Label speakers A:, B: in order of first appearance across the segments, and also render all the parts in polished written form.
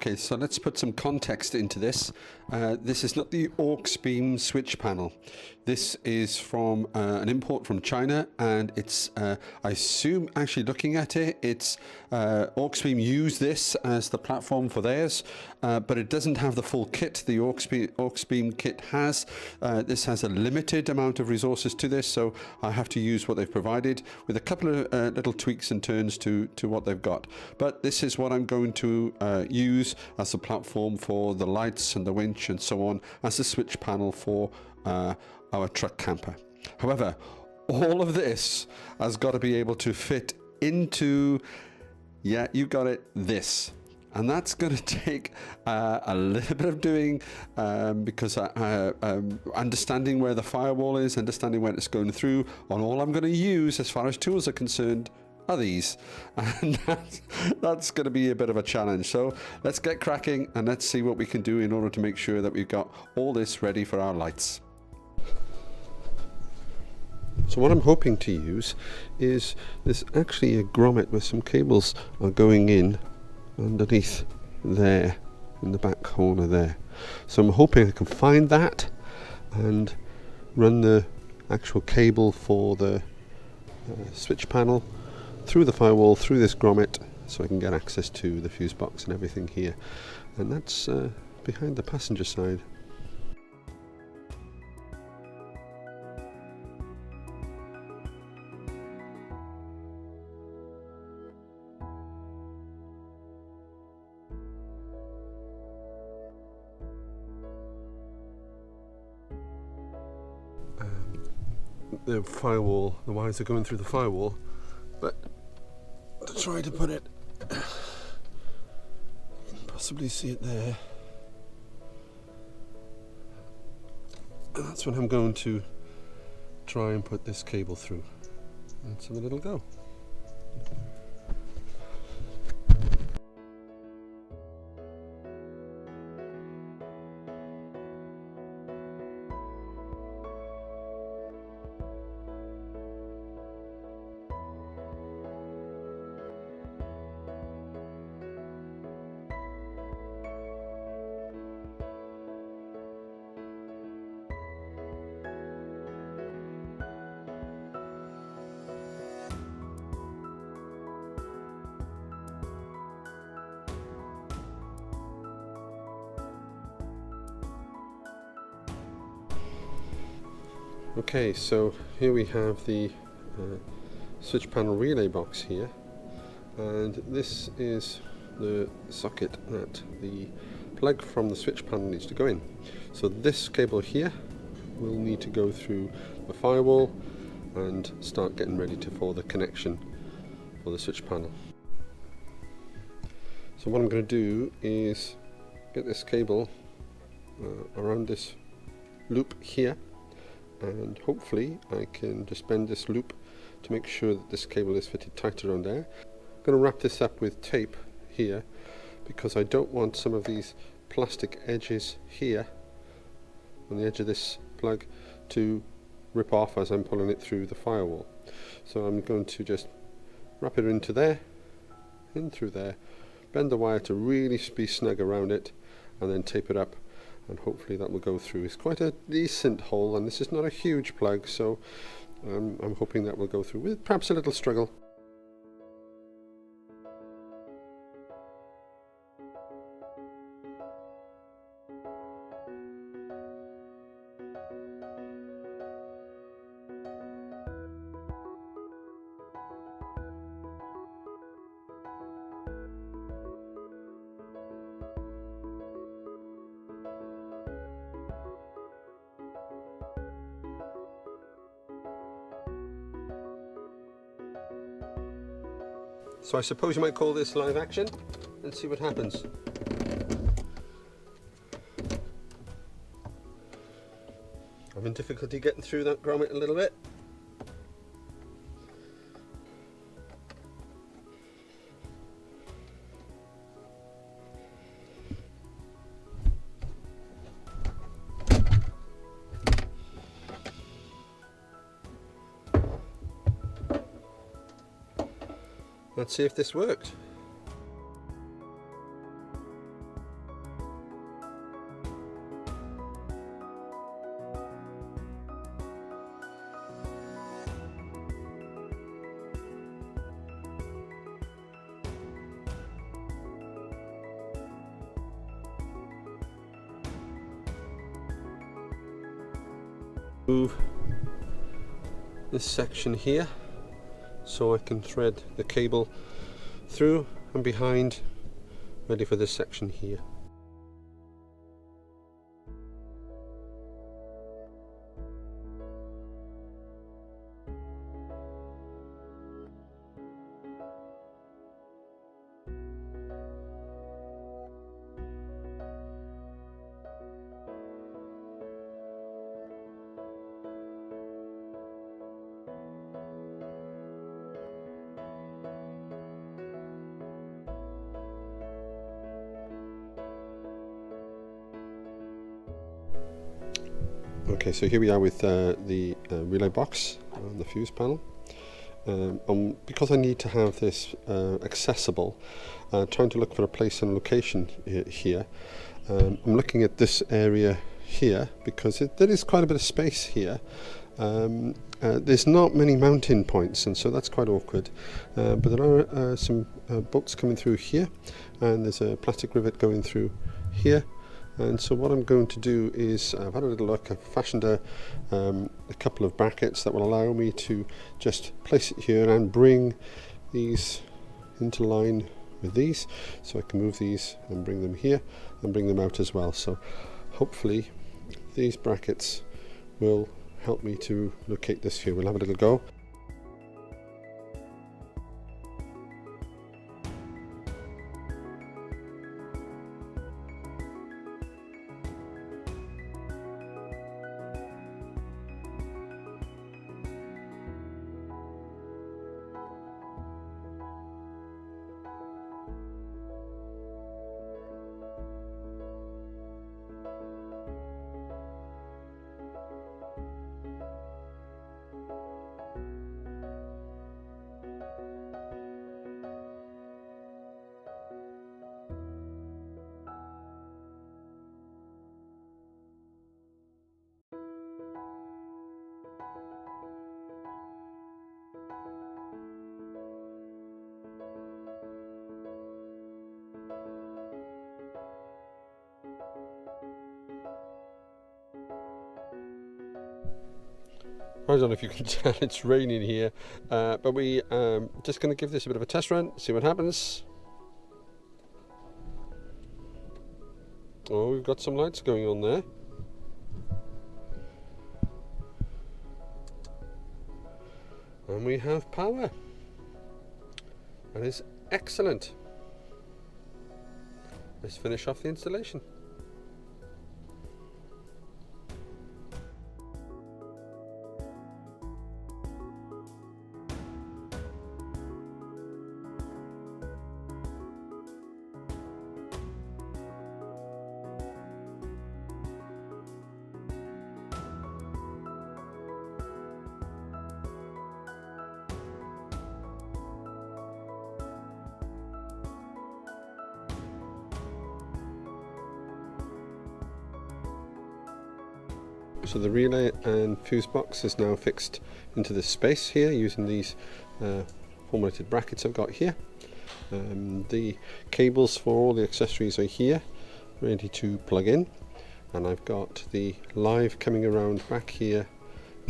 A: Okay, so let's put some context into this. This is not the aux beam switch panel. This is from an import from China, and it's, I assume, actually looking at it, it's aux beam use this as the platform for theirs, but it doesn't have the full kit the aux beam kit has. This has a limited amount of resources to this, so I have to use what they've provided with a couple of little tweaks and turns to what they've got. But this is what I'm going to use as a platform for the lights and the winch and so on, as a switch panel for our truck camper. However, all of this has got to be able to fit into, yeah, you got it, this. And that's going to take a little bit of doing, because understanding where the firewall is, understanding where it's going through, and all I'm going to use as far as tools are concerned are these, and that's going to be a bit of a challenge. So let's get cracking and let's see what we can do in order to make sure that we've got all this ready for our lights. So what I'm hoping to use is there's actually a grommet with some cables are going in underneath there in the back corner there. So I'm hoping I can find that and run the actual cable for the switch panel through the firewall, through this grommet, so I can get access to the fuse box and everything here. And that's behind the passenger side. The firewall, the wires are going through the firewall, but to try to put it, you can possibly see it there, and that's when I'm going to try and put this cable through. Let's have a little go. Okay, so here we have the switch panel relay box here, and this is the socket that the plug from the switch panel needs to go in. So this cable here will need to go through the firewall and start getting ready for the connection for the switch panel. So what I'm going to do is get this cable around this loop here, and hopefully I can just bend this loop to make sure that this cable is fitted tight around there. I'm going to wrap this up with tape here because I don't want some of these plastic edges here on the edge of this plug to rip off as I'm pulling it through the firewall. So I'm going to just wrap it into there, in through there, bend the wire to really be snug around it, and then tape it up, and hopefully that will go through. It's quite a decent hole, and this is not a huge plug, so I'm hoping that will go through with perhaps a little struggle. So I suppose you might call this live action and see what happens. I'm having difficulty getting through that grommet a little bit. Let's see if this works. Move this section here so I can thread the cable through and behind, ready for this section here. Okay, so here we are with the relay box on the fuse panel. Because I need to have this accessible, trying to look for a place and location here, I'm looking at this area here because there is quite a bit of space here. There's not many mounting points, and so that's quite awkward, but there are some bolts coming through here, and there's a plastic rivet going through here. And so what I'm going to do is, I've had a little look, I've fashioned a couple of brackets that will allow me to just place it here and bring these into line with these, so I can move these and bring them here and bring them out as well. So hopefully these brackets will help me to locate this here. We'll have a little go. I don't know if you can tell it's raining here, but we just going to give this a bit of a test run, see what happens. Oh, we've got some lights going on there. And we have power. That is excellent. Let's finish off the installation. So the relay and fuse box is now fixed into this space here using these formulated brackets I've got here. The cables for all the accessories are here, ready to plug in, and I've got the live coming around back here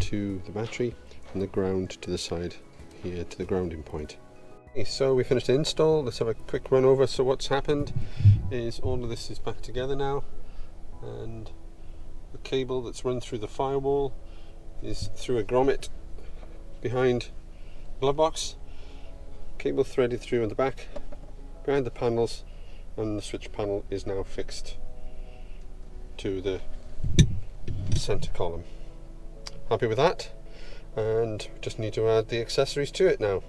A: to the battery and the ground to the side here to the grounding point. Okay, so we finished the install. Let's have a quick run over. So what's happened is all of this is back together now, and the cable that's run through the firewall is through a grommet behind the glove box, cable threaded through in the back behind the panels, and the switch panel is now fixed to the center column. Happy with that, and just need to add the accessories to it now.